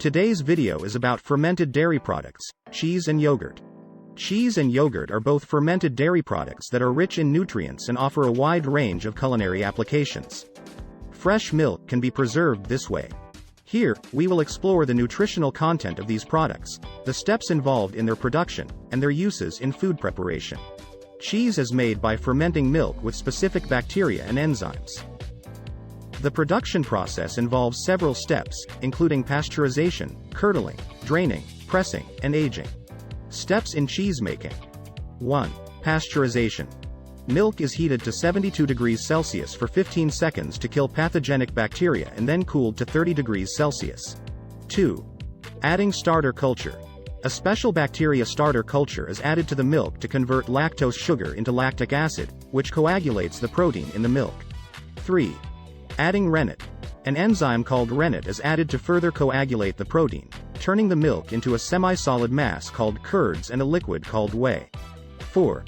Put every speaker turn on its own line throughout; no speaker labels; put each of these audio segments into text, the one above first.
Today's video is about fermented dairy products, cheese and yogurt. Cheese and yogurt are both fermented dairy products that are rich in nutrients and offer a wide range of culinary applications. Fresh milk can be preserved this way. Here, we will explore the nutritional content of these products, the steps involved in their production, and their uses in food preparation. Cheese is made by fermenting milk with specific bacteria and enzymes. The production process involves several steps, including pasteurization, curdling, draining, pressing, and aging. Steps in cheese making. 1. Pasteurization. Milk is heated to 72 degrees Celsius for 15 seconds to kill pathogenic bacteria and then cooled to 30 degrees Celsius. 2. Adding starter culture. A special bacteria starter culture is added to the milk to convert lactose sugar into lactic acid, which coagulates the protein in the milk. 3. Adding rennet. An enzyme called rennet is added to further coagulate the protein, turning the milk into a semi-solid mass called curds and a liquid called whey. 4.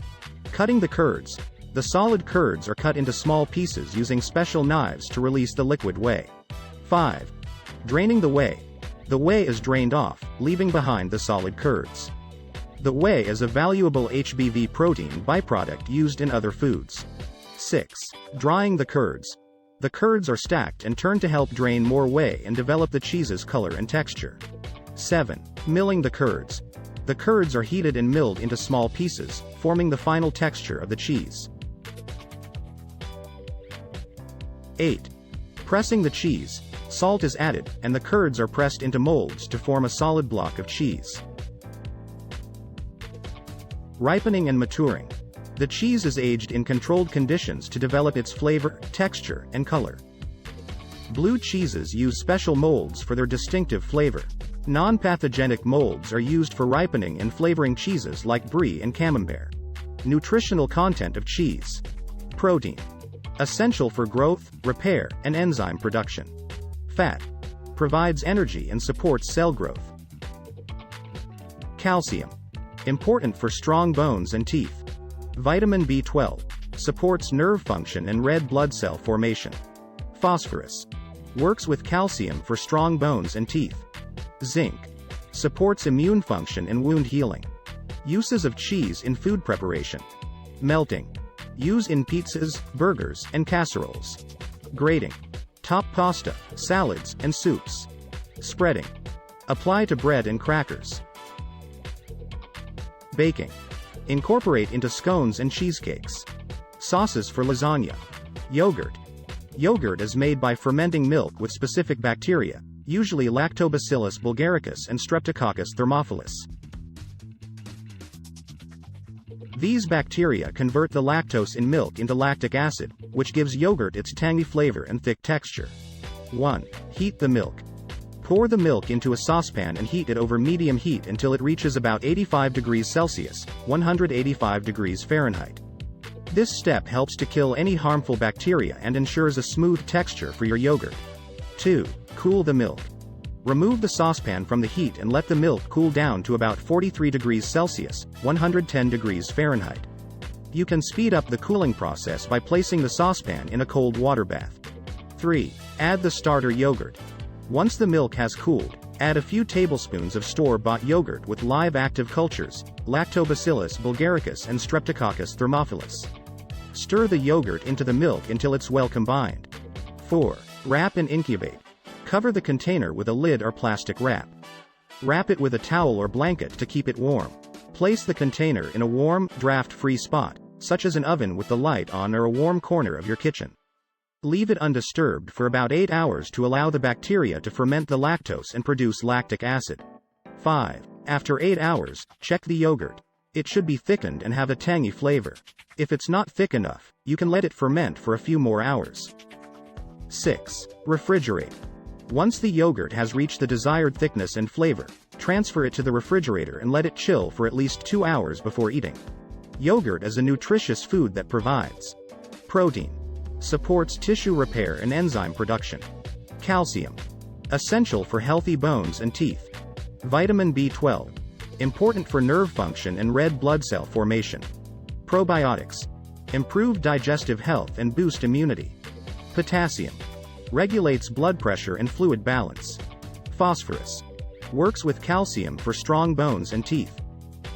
Cutting the curds. The solid curds are cut into small pieces using special knives to release the liquid whey. 5. Draining the whey. The whey is drained off, leaving behind the solid curds. The whey is a valuable HBV protein byproduct used in other foods. 6. Drying the curds. The curds are stacked and turned to help drain more whey and develop the cheese's color and texture. 7. Milling the curds. The curds are heated and milled into small pieces, forming the final texture of the cheese. 8. Pressing the cheese. Salt is added, and the curds are pressed into molds to form a solid block of cheese. Ripening and maturing. The cheese is aged in controlled conditions to develop its flavor, texture, and color. Blue cheeses use special molds for their distinctive flavor. Non-pathogenic molds are used for ripening and flavoring cheeses like brie and camembert. Nutritional content of cheese. Protein. Essential for growth, repair, and enzyme production. Fat. Provides energy and supports cell growth. Calcium. Important for strong bones and teeth. Vitamin B12. Supports nerve function and red blood cell formation. Phosphorus. Works with calcium for strong bones and teeth. Zinc. Supports immune function and wound healing. Uses of cheese in food preparation. Melting. Use in pizzas, burgers, and casseroles. Grating. Top pasta, salads, and soups. Spreading. Apply to bread and crackers. Baking. Incorporate into scones and cheesecakes. Sauces for lasagna. Yogurt. Yogurt is made by fermenting milk with specific bacteria, usually Lactobacillus bulgaricus and Streptococcus thermophilus. These bacteria convert the lactose in milk into lactic acid, which gives yogurt its tangy flavor and thick texture. 1. Heat the milk. Pour the milk into a saucepan and heat it over medium heat until it reaches about 85 degrees Celsius, 185 degrees Fahrenheit. This step helps to kill any harmful bacteria and ensures a smooth texture for your yogurt. 2. Cool the milk. Remove the saucepan from the heat and let the milk cool down to about 43 degrees Celsius, 110 degrees Fahrenheit. You can speed up the cooling process by placing the saucepan in a cold water bath. 3. Add the starter yogurt. Once the milk has cooled, add a few tablespoons of store-bought yogurt with live active cultures, Lactobacillus bulgaricus and Streptococcus thermophilus. Stir the yogurt into the milk until it's well combined. 4. Wrap and incubate. Cover the container with a lid or plastic wrap. Wrap it with a towel or blanket to keep it warm. Place the container in a warm, draft-free spot, such as an oven with the light on or a warm corner of your kitchen. Leave it undisturbed for about 8 hours to allow the bacteria to ferment the lactose and produce lactic acid. 5. After 8 hours, check the yogurt. It should be thickened and have a tangy flavor. If it's not thick enough, you can let it ferment for a few more hours. 6. Refrigerate. Once the yogurt has reached the desired thickness and flavor, transfer it to the refrigerator and let it chill for at least 2 hours before eating. Yogurt is a nutritious food that provides protein. Supports tissue repair and enzyme production. Calcium. Essential for healthy bones and teeth. Vitamin B12. Important for nerve function and red blood cell formation. Probiotics. Improve digestive health and boost immunity. Potassium. Regulates blood pressure and fluid balance. Phosphorus. Works with calcium for strong bones and teeth.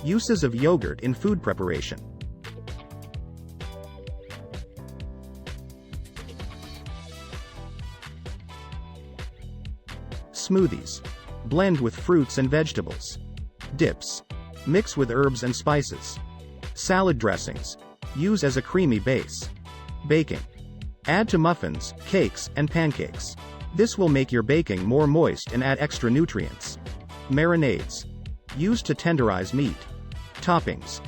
Uses of yogurt in food preparation. Smoothies. Blend with fruits and vegetables. Dips. Mix with herbs and spices. Salad dressings. Use as a creamy base. Baking. Add to muffins, cakes, and pancakes. This will make your baking more moist and add extra nutrients. Marinades. Used to tenderize meat. Toppings.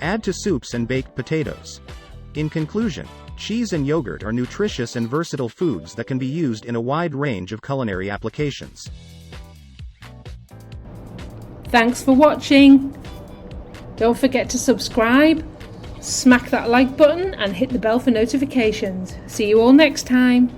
Add to soups and baked potatoes. In conclusion, cheese and yogurt are nutritious and versatile foods that can be used in a wide range of culinary applications.
Thanks for watching. Don't forget to subscribe, smack that like button and hit the bell for notifications. See you all next time.